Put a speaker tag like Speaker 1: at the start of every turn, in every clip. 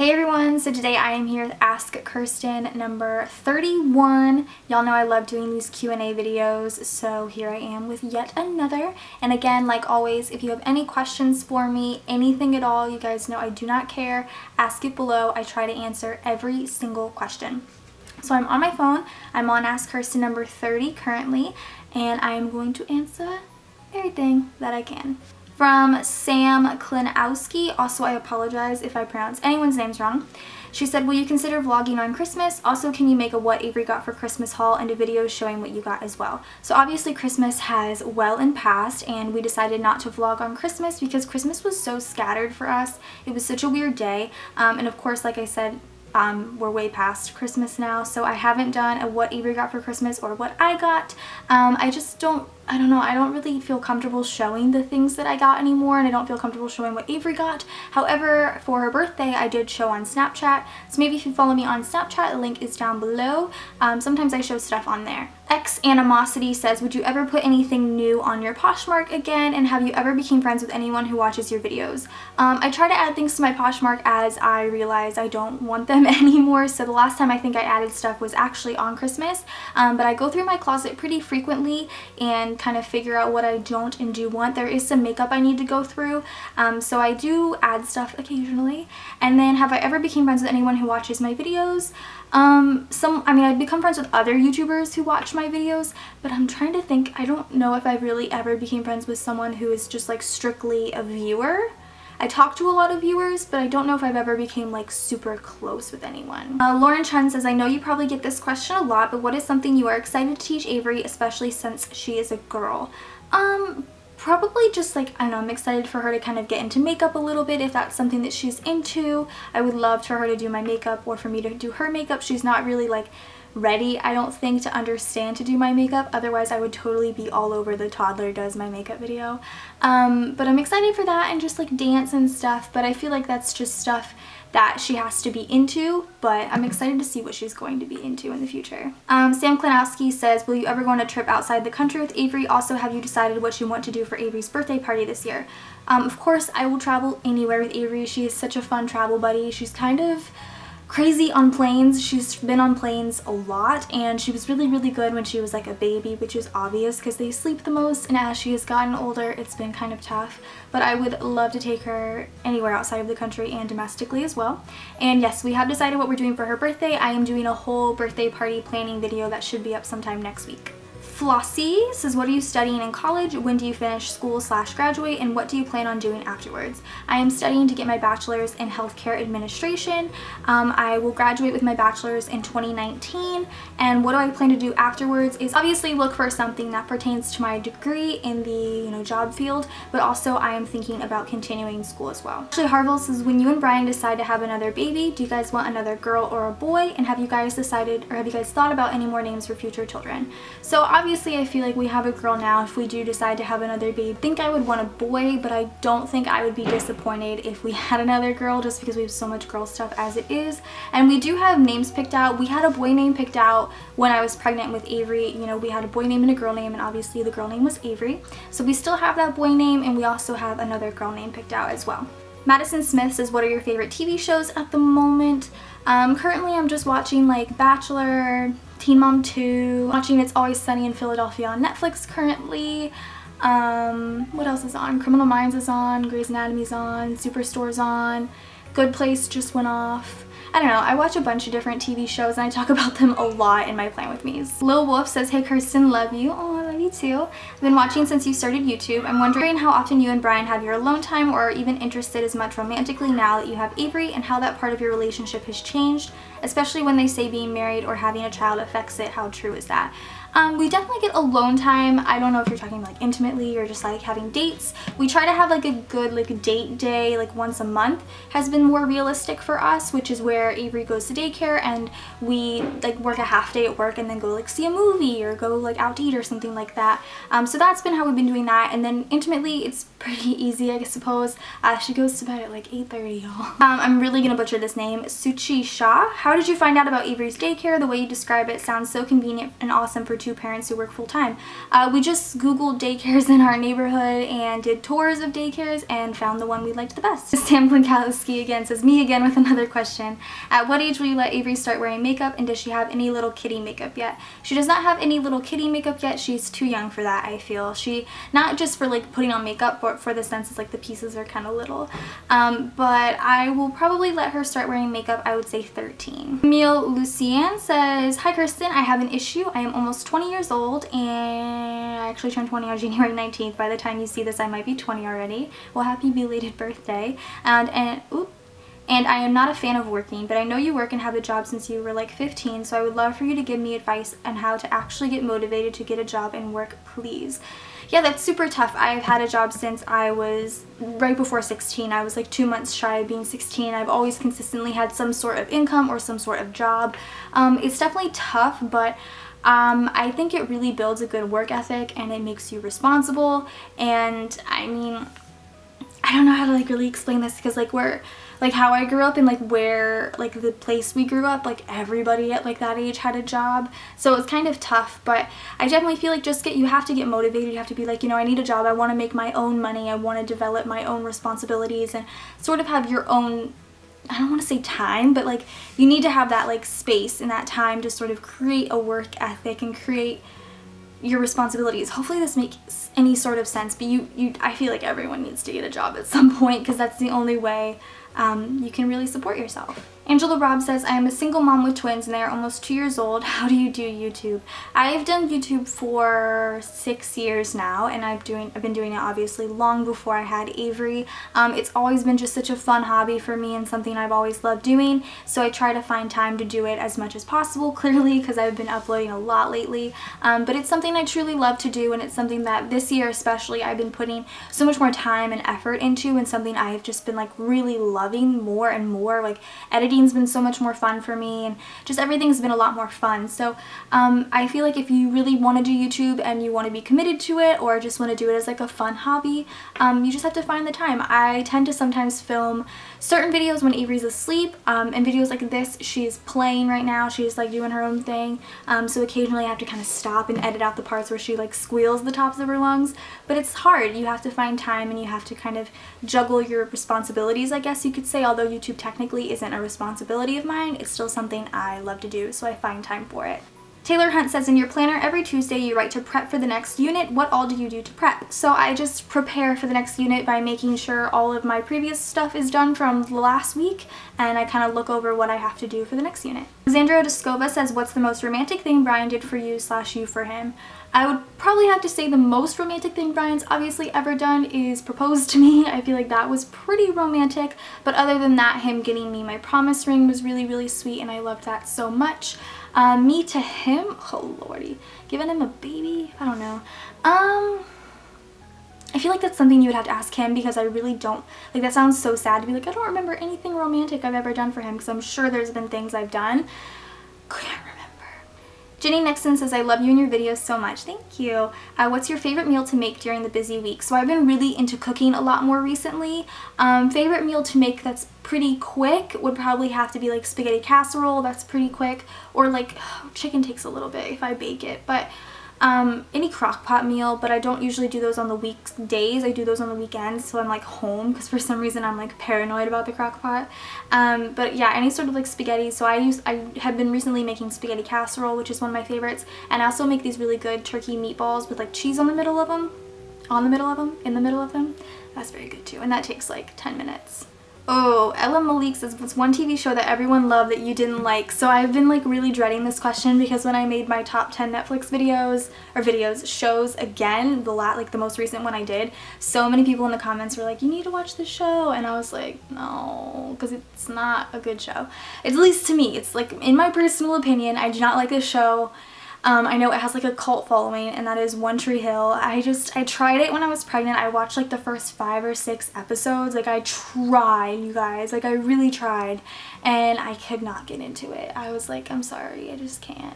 Speaker 1: Hey everyone, so today I am here with Ask Kirsten number 31. Y'all know I love doing these Q&A videos, so here I am with yet another. And again, like always, if you have any questions for me, anything at all, you guys know I do not care. Ask it below. I try to answer every single question. So I'm on my phone. I'm on Ask Kirsten number 30 currently, and I am going to answer everything that I can. From Sam Klinowski, also I apologize if I pronounce anyone's names wrong. She said, will you consider vlogging on Christmas? Also, can you make a what Avery got for Christmas haul and a video showing what you got as well? So obviously Christmas has well and passed, and we decided not to vlog on Christmas because Christmas was so scattered for us. It was such a weird day. And of course, like I said, we're way past Christmas now, so I haven't done a what Avery got for Christmas or what I got. I don't know, I don't really feel comfortable showing the things that I got anymore, and I don't feel comfortable showing what Avery got. However, for her birthday, I did show on Snapchat, so maybe if you follow me on Snapchat, the link is down below. Sometimes I show stuff on there. X Animosity says, would you ever put anything new on your Poshmark again, and have you ever become friends with anyone who watches your videos? I try to add things to my Poshmark as I realize I don't want them anymore, so the last time I think I added stuff was actually on Christmas, but I go through my closet pretty frequently and kind of figure out what I don't and do want. There is some makeup I need to go through, so I do add stuff occasionally. And then, have I ever become friends with anyone who watches my videos? I've become friends with other YouTubers who watch my videos, but I'm trying to think. I don't know if I really ever became friends with someone who is just like strictly a viewer. I talk to a lot of viewers, but I don't know if I've ever became like super close with anyone. Lauren Chun says, I know you probably get this question a lot, but what is something you are excited to teach Avery, especially since she is a girl? Probably just like, I don't know, I'm excited for her to kind of get into makeup a little bit if that's something that she's into. I would love for her to do my makeup or for me to do her makeup. She's not really like ready, I don't think, to understand to do my makeup. Otherwise I would totally be all over the toddler does my makeup video. But I'm excited for that and just like dance and stuff, but I feel like that's just stuff that she has to be into, but I'm excited to see what she's going to be into in the future. Sam Klinowski says, will you ever go on a trip outside the country with Avery? Also, have you decided what you want to do for Avery's birthday party this year? Of course, I will travel anywhere with Avery. She is such a fun travel buddy. She's kind of crazy on planes. She's been on planes a lot, and she was really good when she was like a baby, which is obvious because they sleep the most, and as she has gotten older it's been kind of tough. But I would love to take her anywhere outside of the country and domestically as well. And yes, we have decided what we're doing for her birthday. I am doing a whole birthday party planning video that should be up sometime next week. Flossie says, what are you studying in college? When do you finish school/graduate? And what do you plan on doing afterwards? I am studying to get my bachelor's in healthcare administration. I will graduate with my bachelor's in 2019. And what do I plan to do afterwards is obviously look for something that pertains to my degree in the job field, but also I am thinking about continuing school as well. Actually, Harville says, when you and Brian decide to have another baby, do you guys want another girl or a boy? And have you guys decided, or have you guys thought about any more names for future children? So obviously I feel like we have a girl now. If we do decide to have another baby, I think I would want a boy, but I don't think I would be disappointed if we had another girl, just because we have so much girl stuff as it is. And we do have names picked out. We had a boy name picked out when I was pregnant with Avery. We had a boy name and a girl name, and obviously the girl name was Avery. So we still have that boy name, and we also have another girl name picked out as well. Madison Smith says, what are your favorite TV shows at the moment? Currently I'm just watching like Bachelor, Teen Mom 2, watching It's Always Sunny in Philadelphia on Netflix currently. What else is on? Criminal Minds is on, Grey's Anatomy's on, Superstore's on, Good Place just went off. I don't know, I watch a bunch of different TV shows and I talk about them a lot in my Plan With Me's. Lil Wolf says, hey Kirsten, love you. Oh, I love you too. I've been watching since you started YouTube. I'm wondering how often you and Brian have your alone time, or are even interested as much romantically now that you have Avery, and how that part of your relationship has changed, especially when they say being married or having a child affects it. How true is that? We definitely get alone time. I don't know if you're talking like intimately or just like having dates. We try to have like a good like date day, like once a month has been more realistic for us, which is where Avery goes to daycare and we like work a half day at work and then go like see a movie or go like out to eat or something like that. So that's been how we've been doing that. And then intimately, it's pretty easy, I suppose. She goes to bed at like 8:30, y'all. I'm really gonna butcher this name. Suchi Shah. How did you find out about Avery's daycare? The way you describe it sounds so convenient and awesome for two parents who work full-time. We just Googled daycares in our neighborhood and did tours of daycares and found the one we liked the best. Sam Glinkowski again says, me again with another question. At what age will you let Avery start wearing makeup, and does she have any little kitty makeup yet? She does not have any little kitty makeup yet. She's too young for that, I feel. She, not just for like putting on makeup, but for the sense it's like the pieces are kind of little. But I will probably let her start wearing makeup, I would say 13. Camille Lucienne says, hi Kirsten, I have an issue. I am almost 20 years old and I actually turned 20 on January 19th. By the time you see this, I might be 20 already. Well, happy belated birthday. And I am not a fan of working, but I know you work and have a job since you were like 15, so I would love for you to give me advice on how to actually get motivated to get a job and work, please. Yeah, that's super tough. I've had a job since I was right before 16. I was like 2 months shy of being 16. I've always consistently had some sort of income or some sort of job. It's definitely tough, but I think it really builds a good work ethic and it makes you responsible. And I mean, I don't know how to like really explain this, because like how I grew up and like where like the place we grew up, like everybody at like that age had a job, so it was kind of tough. But I definitely feel like you have to get motivated. You have to be like, you know, I need a job, I want to make my own money, I want to develop my own responsibilities and sort of have your own, I don't want to say time, but like you need to have that like space and that time to sort of create a work ethic and create your responsibilities. Hopefully this makes any sort of sense, but I feel like everyone needs to get a job at some point, because that's the only way you can really support yourself. Angela Robb says, I am a single mom with twins and they are almost 2 years old. How do you do YouTube? I've done YouTube for 6 years now, and I've been doing it obviously long before I had Avery. It's always been just such a fun hobby for me and something I've always loved doing, so I try to find time to do it as much as possible, clearly because I've been uploading a lot lately. But it's something I truly love to do, and it's something that this year especially I've been putting so much more time and effort into, and something I've just been like really loving more and more. Like editing's been so much more fun for me, and just everything's been a lot more fun. So I feel like if you really want to do YouTube and you want to be committed to it, or just want to do it as like a fun hobby, you just have to find the time. I tend to sometimes film certain videos when Avery's asleep, and videos like this, she's playing right now, she's like doing her own thing, so occasionally I have to kind of stop and edit out the parts where she like squeals the tops of her lungs. But it's hard. You have to find time and you have to kind of juggle your responsibilities, I guess you could say. Although YouTube technically isn't a responsibility of mine, it's still something I love to do, so I find time for it. Taylor Hunt says, in your planner every Tuesday you write to prep for the next unit. What all do you do to prep? So I just prepare for the next unit by making sure all of my previous stuff is done from the last week, and I kind of look over what I have to do for the next unit. Xandra Descova says, what's the most romantic thing Brian did for you / you for him? I would probably have to say the most romantic thing Brian's obviously ever done is propose to me. I feel like that was pretty romantic, but other than that, him getting me my promise ring was really, really sweet, and I loved that so much. Me to him, oh lordy, giving him a baby, I don't know. I feel like that's something you would have to ask him, because I really don't, like, that sounds so sad to be like, I don't remember anything romantic I've ever done for him, because I'm sure there's been things I've done. Can't remember. Jenny Nixon says, I love you and your videos so much. Thank you. What's your favorite meal to make during the busy week? So I've been really into cooking a lot more recently. Favorite meal to make that's pretty quick would probably have to be like spaghetti casserole. That's pretty quick. Or like chicken takes a little bit if I bake it. But any crock pot meal, but I don't usually do those on the weekdays. I do those on the weekends, so I'm like home, because for some reason I'm like paranoid about the crock pot. But yeah, any sort of like spaghetti. So I have been recently making spaghetti casserole, which is one of my favorites, and I also make these really good turkey meatballs with like cheese on the middle of them, in the middle of them. That's very good too, and that takes like 10 minutes. Oh, Ella Malik says, what's one TV show that everyone loved that you didn't like? So I've been like really dreading this question, because when I made my top 10 Netflix shows again, the most recent one I did, so many people in the comments were like, you need to watch this show, and I was like, no, because it's not a good show. At least to me, it's like, in my personal opinion, I do not like this show. I know it has like a cult following, and that is One Tree Hill. I tried it when I was pregnant. I watched like the first 5 or 6 episodes. Like I tried, you guys, like I really tried, and I could not get into it. I was like, I'm sorry, I just can't.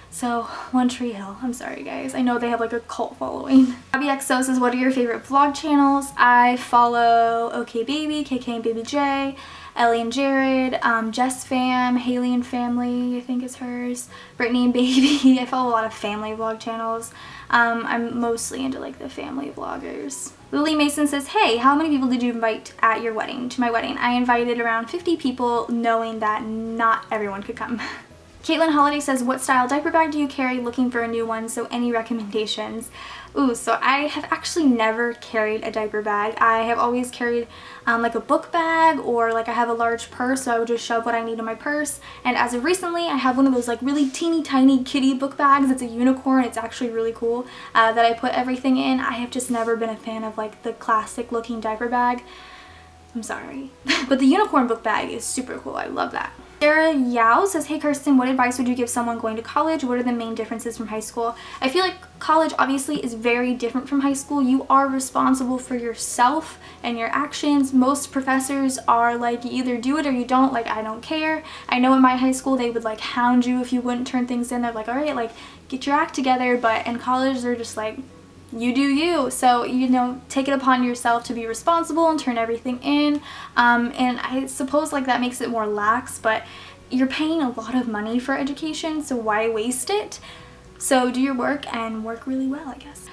Speaker 1: So One Tree Hill, I'm sorry guys. I know they have like a cult following. AbbyXO says, what are your favorite vlog channels? I follow OK Baby, KK and Baby J, Ellie and Jared, Jess Fam, Haley and Family, I think is hers, Brittany and Baby. I follow a lot of family vlog channels. I'm mostly into like the family vloggers. Lily Mason says, hey, how many people did you invite at your wedding? To my wedding, I invited around 50 people, knowing that not everyone could come. Caitlin Holiday says, what style diaper bag do you carry? Looking for a new one, so any recommendations? Ooh, so I have actually never carried a diaper bag. I have always carried like a book bag, or like I have a large purse, so I would just shove what I need in my purse. And as of recently, I have one of those like really teeny tiny kitty book bags. It's a unicorn. It's actually really cool that I put everything in. I have just never been a fan of like the classic looking diaper bag. I'm sorry. But the unicorn book bag is super cool. I love that. Sarah Yao says, hey Kirsten, what advice would you give someone going to college? What are the main differences from high school? I feel like college obviously is very different from high school. You are responsible for yourself and your actions. Most professors are like, you either do it or you don't. Like, I don't care. I know in my high school they would like hound you if you wouldn't turn things in. They're like, all right, like get your act together. But in college they're just like, you do you. So, you know, take it upon yourself to be responsible and turn everything in. And I suppose like that makes it more lax, but you're paying a lot of money for education, so why waste it? So do your work and work really well, I guess.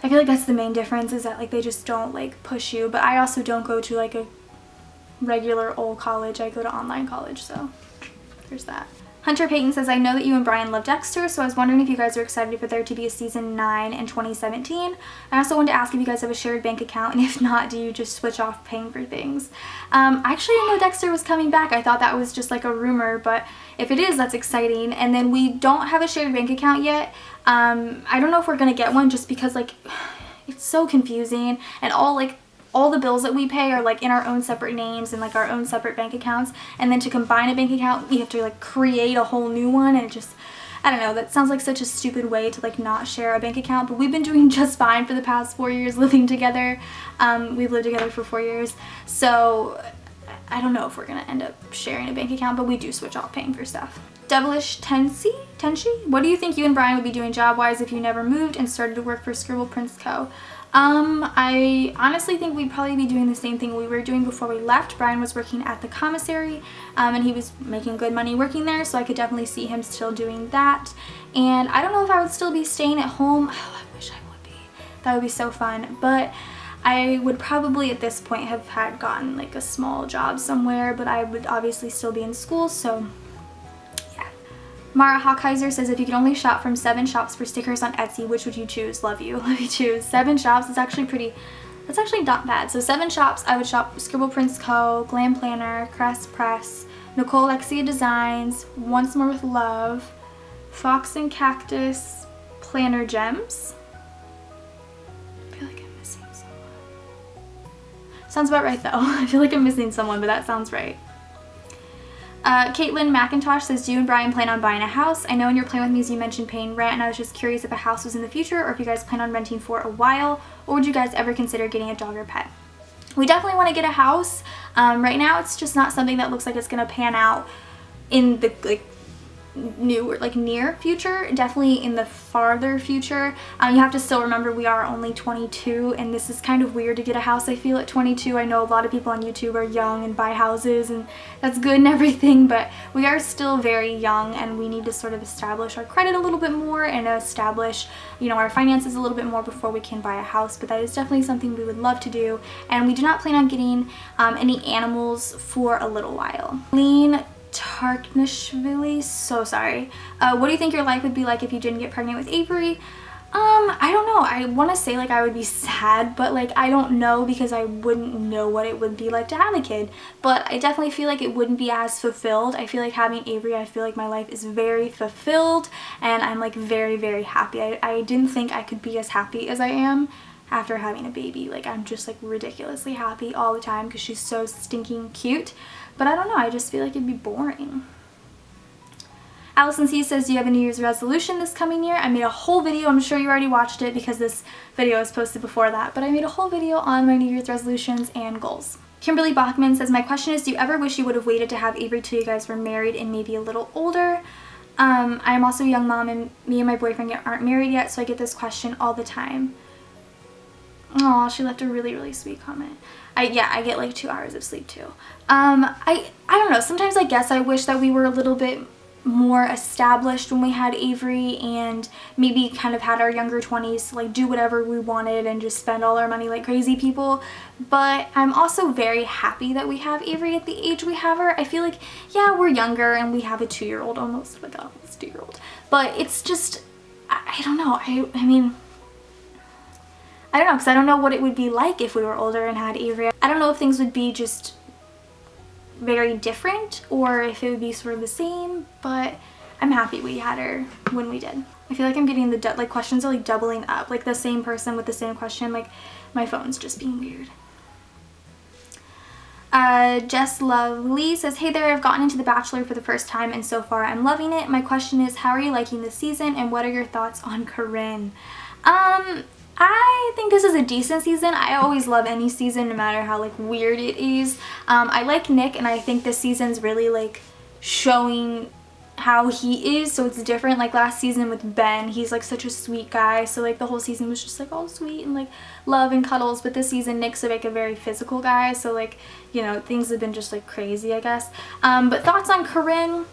Speaker 1: I feel like that's the main difference, is that like they just don't like push you. But I also don't go to like a regular old college. I go to online college, so there's that. Hunter Payton says, I know that you and Brian love Dexter, so I was wondering if you guys are excited for there to be a season 9 in 2017. I also wanted to ask if you guys have a shared bank account, and if not, do you just switch off paying for things? I actually didn't know Dexter was coming back. I thought that was just like a rumor, but if it is, that's exciting. And then we don't have a shared bank account yet. I don't know if we're gonna get one, just because like it's so confusing, and all the bills that we pay are like in our own separate names and like our own separate bank accounts, and then to combine a bank account we have to like create a whole new one, and it just, I don't know, that sounds like such a stupid way to like not share a bank account. But we've been doing just fine for the past 4 years living together. We've lived together for 4 years, so I don't know if we're gonna end up sharing a bank account, but we do switch off paying for stuff. Devilish Tenshi, what do you think you and Brian would be doing job-wise if you never moved and started to work for Scribble Prince Co? I honestly think we'd probably be doing the same thing we were doing before we left. Brian was working at the commissary, and he was making good money working there, so I could definitely see him still doing that. And I don't know if I would still be staying at home. Oh, I wish I would be. That would be so fun. But I would probably at this point have had gotten like a small job somewhere, but I would obviously still be in school, so Mara Hawkeiser says, if you could only shop from 7 shops for stickers on Etsy, which would you choose? Love you. Love you too. 7 shops is actually that's actually not bad. So 7 shops, I would shop Scribble Prince Co., Glam Planner, Crest Press, Nicole Lexia Designs, Once More with Love, Fox and Cactus, Planner Gems. I feel like I'm missing someone. Sounds about right though. I feel like I'm missing someone, but that sounds right. Caitlin McIntosh says, do you and Brian plan on buying a house? I know in your Plan With Me's you mentioned paying rent, and I was just curious if a house was in the future, or if you guys plan on renting for a while, or would you guys ever consider getting a dog or pet? We definitely want to get a house. Right now it's just not something that looks like it's going to pan out in the near future. Definitely in the farther future. You have to still remember we are only 22, and this is kind of weird to get a house, I feel, at 22. I know a lot of people on YouTube are young and buy houses, and that's good and everything, but we are still very young, and we need to sort of establish our credit a little bit more and establish, you know, our finances a little bit more before we can buy a house. But that is definitely something we would love to do, and we do not plan on getting any animals for a little while. Lean Tarknishvili, so sorry. What do you think your life would be like if you didn't get pregnant with Avery? I don't know. I want to say like I would be sad, but like I don't know, because I wouldn't know what it would be like to have a kid. But I definitely feel like it wouldn't be as fulfilled. I feel like having Avery, I feel like my life is very fulfilled, and I'm like very, very happy. I didn't think I could be as happy as I am after having a baby. Like I'm just like ridiculously happy all the time because she's so stinking cute. But I don't know, I just feel like it'd be boring. Allison C says, do you have a New Year's resolution this coming year? I made a whole video, I'm sure you already watched it because this video was posted before that, but I made a whole video on my New Year's resolutions and goals. Kimberly Bachman says, my question is, do you ever wish you would have waited to have Avery till you guys were married and maybe a little older? I'm also a young mom and me and my boyfriend aren't married yet, so I get this question all the time. Oh, she left a really, really sweet comment. I get like 2 hours of sleep too. I don't know, sometimes I guess I wish that we were a little bit more established when we had Avery and maybe kind of had our younger 20s to like do whatever we wanted and just spend all our money like crazy people. But I'm also very happy that we have Avery at the age we have her. I feel like, yeah, we're younger and we have a 2-year-old almost, like almost 2-year-old. But it's just, I don't know, I mean, I don't know, because I don't know what it would be like if we were older and had Avery. I don't know if things would be just very different or if it would be sort of the same, but I'm happy we had her when we did. I feel like I'm getting the like questions are like doubling up, like the same person with the same question, like my phone's just being weird. Jess Lovely says, hey there, I've gotten into The Bachelor for the first time and so far I'm loving it. My question is, how are you liking this season and what are your thoughts on Corinne? I think this is a decent season. I always love any season, no matter how like weird it is. I like Nick and I think this season's really like showing how he is, so it's different. Like last season with Ben, he's like such a sweet guy, so like the whole season was just like all sweet and like love and cuddles. But this season Nick's like a very physical guy, so like, you know, things have been just like crazy, I guess. But thoughts on Corinne?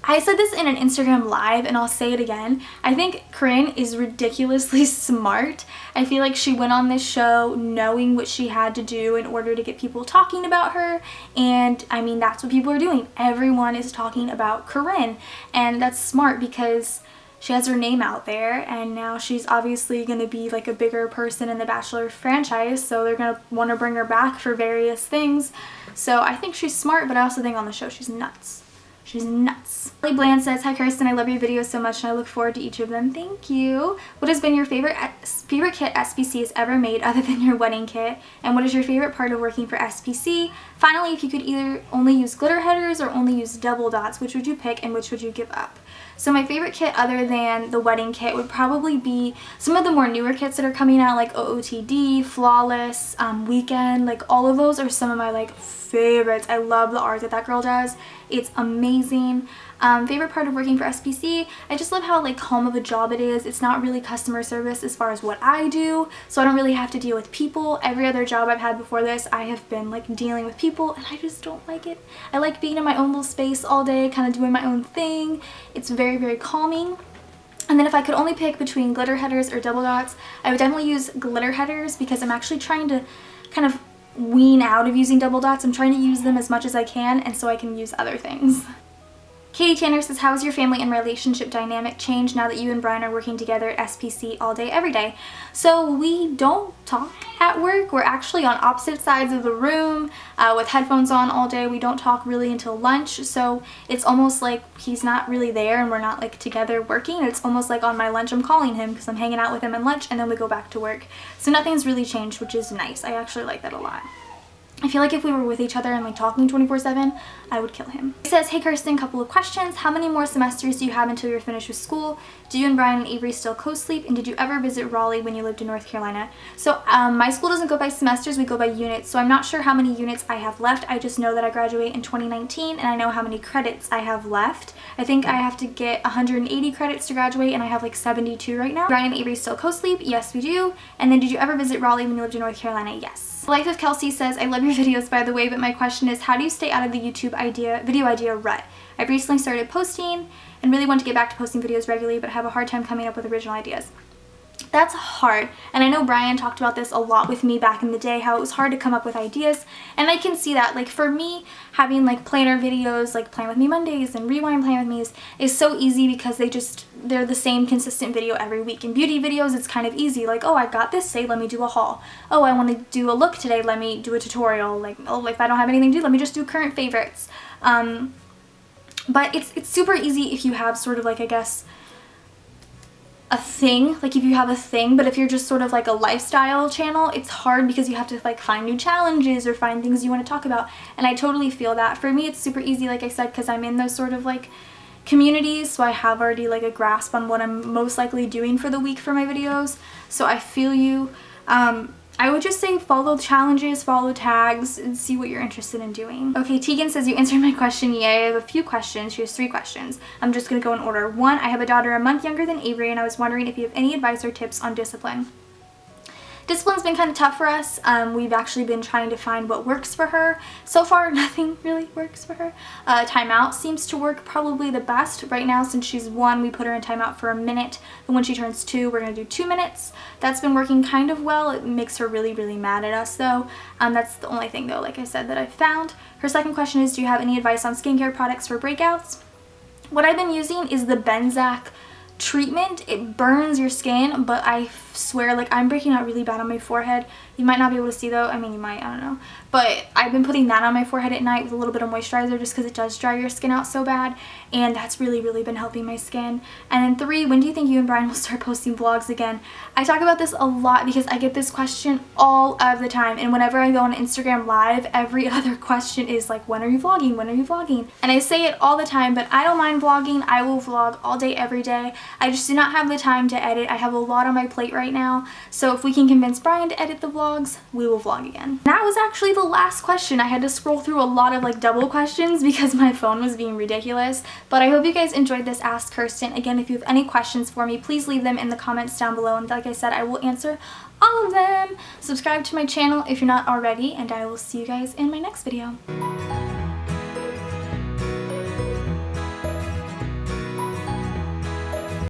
Speaker 1: I said this in an Instagram live and I'll say it again. I think Corinne is ridiculously smart. I feel like she went on this show knowing what she had to do in order to get people talking about her, and I mean that's what people are doing. Everyone is talking about Corinne, and that's smart because she has her name out there and now she's obviously going to be like a bigger person in the Bachelor franchise, so they're going to want to bring her back for various things. So I think she's smart, but I also think on the show she's nuts. She's nuts. Lily Bland says, hi Kirsten, I love your videos so much and I look forward to each of them. Thank you. What has been your favorite kit SPC has ever made other than your wedding kit? And what is your favorite part of working for SPC? Finally, if you could either only use glitter headers or only use double dots, which would you pick and which would you give up? So my favorite kit other than the wedding kit would probably be some of the more newer kits that are coming out, like OOTD, Flawless, Weekend. Like all of those are some of my like favorites. I love the art that that girl does. It's amazing. Favorite part of working for SPC, I just love how like calm of a job it is. It's not really customer service as far as what I do, so I don't really have to deal with people. Every other job I've had before this, I have been like dealing with people and I just don't like it. I like being in my own little space all day, kind of doing my own thing. It's very, very calming. And then if I could only pick between glitter headers or double dots, I would definitely use glitter headers because I'm actually trying to kind of wean out of using double dots. I'm trying to use them as much as I can, and so I can use other things. Katie Tanner says, how has your family and relationship dynamic changed now that you and Brian are working together at SPC all day, every day? So we don't talk at work. We're actually on opposite sides of the room with headphones on all day. We don't talk really until lunch. So it's almost like he's not really there and we're not like together working. It's almost like on my lunch I'm calling him because I'm hanging out with him at lunch and then we go back to work. So nothing's really changed, which is nice. I actually like that a lot. I feel like if we were with each other and like talking 24/7, I would kill him. He says, hey Kirsten, couple of questions. How many more semesters do you have until you're finished with school? Do you and Brian and Avery still co-sleep? And did you ever visit Raleigh when you lived in North Carolina? So my school doesn't go by semesters, we go by units. So I'm not sure how many units I have left. I just know that I graduate in 2019 and I know how many credits I have left. I think I have to get 180 credits to graduate and I have like 72 right now. Brian and Avery still co-sleep? Yes, we do. And then did you ever visit Raleigh when you lived in North Carolina? Yes. Life of Kelsey says, I love your videos by the way, but my question is, how do you stay out of the YouTube video idea rut? I've recently started posting and really want to get back to posting videos regularly, but have a hard time coming up with original ideas. That's hard, and I know Brian talked about this a lot with me back in the day, how it was hard to come up with ideas, and I can see that. Like for me, having like planner videos like Plan With Me Mondays and Rewind Plan With Me is so easy because they're the same consistent video every week. In beauty videos, it's kind of easy, like, oh, I got this today, let me do a haul. Oh, I want to do a look today, let me do a tutorial. Like, oh, if I don't have anything to do, let me just do current favorites. But it's super easy if you have sort of like, I guess, a thing, like if you have a thing, but if you're just sort of like a lifestyle channel, it's hard because you have to like find new challenges or find things you want to talk about, and I totally feel that. For me, it's super easy, like I said, because I'm in those sort of like communities, so I have already like a grasp on what I'm most likely doing for the week for my videos, so I feel you. I I would just say follow challenges, follow tags, and see what you're interested in doing. Okay, Tegan says, you answered my question. Yay, I have a few questions. She has 3 questions. I'm just gonna go in order. 1, I have a daughter a month younger than Avery, and I was wondering if you have any advice or tips on discipline. Discipline's been kind of tough for us. We've actually been trying to find what works for her. So far, nothing really works for her. Timeout seems to work probably the best. Right now, since she's 1, we put her in timeout for a minute. But when she turns 2, we're going to do 2 minutes. That's been working kind of well. It makes her really, really mad at us, though. That's the only thing, though, like I said, that I've found. Her second question is, do you have any advice on skincare products for breakouts? What I've been using is the Benzac treatment. It burns your skin, but I swear, like, I'm breaking out really bad on my forehead. You might not be able to see though. I mean, you might, I don't know. But I've been putting that on my forehead at night with a little bit of moisturizer just because it does dry your skin out so bad, and that's really, really been helping my skin. And then 3, when do you think you and Brian will start posting vlogs again? I talk about this a lot because I get this question all of the time, and whenever I go on Instagram live, every other question is like, when are you vlogging? When are you vlogging? And I say it all the time, but I don't mind vlogging. I will vlog all day, every day. I just do not have the time to edit. I have a lot on my plate right now, so if we can convince Brian to edit the vlogs, we will vlog again. That was actually the last question. I had to scroll through a lot of like double questions because my phone was being ridiculous, but I hope you guys enjoyed this Ask Kirsten. Again, if you have any questions for me, please leave them in the comments down below, and like I said, I will answer all of them. Subscribe to my channel if you're not already, and I will see you guys in my next video.